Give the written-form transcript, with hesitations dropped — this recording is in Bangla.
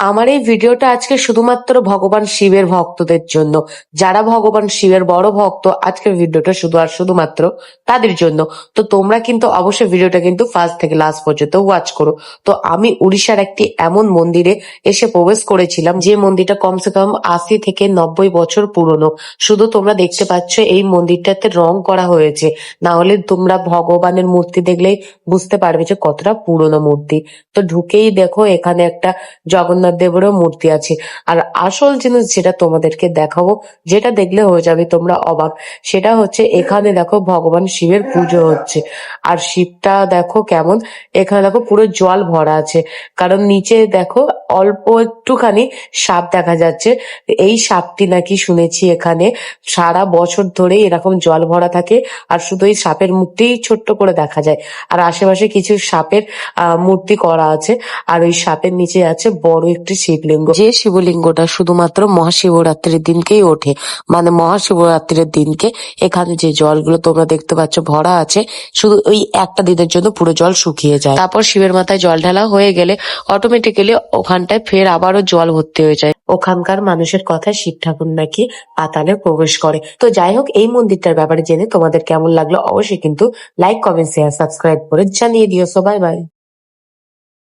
আমার এই ভিডিওটা আজকে শুধুমাত্র ভগবান শিবের ভক্তদের জন্য। যারা ভগবান শিবের বড় ভক্ত, আজকের ভিডিওটা শুধু আর শুধুমাত্র তাদের জন্য। তো তোমরা কিন্তু অবশ্যই ভিডিওটা কিন্তু ফার্স্ট থেকে লাস্ট পর্যন্ত ওয়াচ করো। তো আমি উড়িষ্যার একটি এমন মন্দিরে এসে প্রবেশ করেছিলাম যে মন্দিরটা কমসে কম 80 থেকে 90 বছর পুরনো। শুধু তোমরা দেখতে পাচ্ছ এই মন্দিরটাতে রং করা হয়েছে, না হলে তোমরা ভগবানের মূর্তি দেখলেই বুঝতে পারবে যে কতটা পুরনো মূর্তি। তো ঢুকেই দেখো এখানে একটা জগন্নাথ দেবেরও মূর্তি আছে। আর আসল জিনিস যেটা তোমাদেরকে দেখাবো, যেটা দেখলে হয়ে যাবে তোমরা অবাক, সেটা হচ্ছে এখানে দেখো ভগবান শিবের পুজো হচ্ছে। আর শিবটা দেখো কেমন, এখানে দেখো পুরো জল ভরা আছে, কারণ নিচে দেখো অল্প একটুখানি সাপ দেখা যাচ্ছে। এই সাপটি নাকি শুনেছি এখানে সারা বছর ধরে এরকম জল ভরা থাকে, আর শুধু এই সাপের মুখটি ছোট্ট করে দেখা যায়। আর আশেপাশে কিছু সাপের মূর্তি করা আছে। আর ওই সাপের নিচে আছে বড় একটি শিবলিঙ্গ, যে শিবলিঙ্গটা শুধুমাত্র মহাশিবরাত্রির দিনকেই ওঠে। মানে মহাশিবরাত্রির দিনকে এখানে যে জলগুলো তোমরা দেখতে পাচ্ছ ভরা আছে, শুধু ওই একটা দিনের জন্য পুরো জল শুকিয়ে যায়। তারপর শিবের মাথায় জল ঢালা হয়ে গেলে অটোমেটিক্যালি ওখানটায় ফের আবারও জল ভর্তি হয়ে যায়। ওখানকার মানুষের কথায় শিব ঠাকুর নাকি পাতালে প্রবেশ করে। তো যাই হোক, এই মন্দিরটার ব্যাপারে জেনে তোমাদের কেমন লাগলো অবশ্যই কিন্তু লাইক, কমেন্ট, শেয়ার, সাবস্ক্রাইব করে জানিয়ে দিও। So bye bye.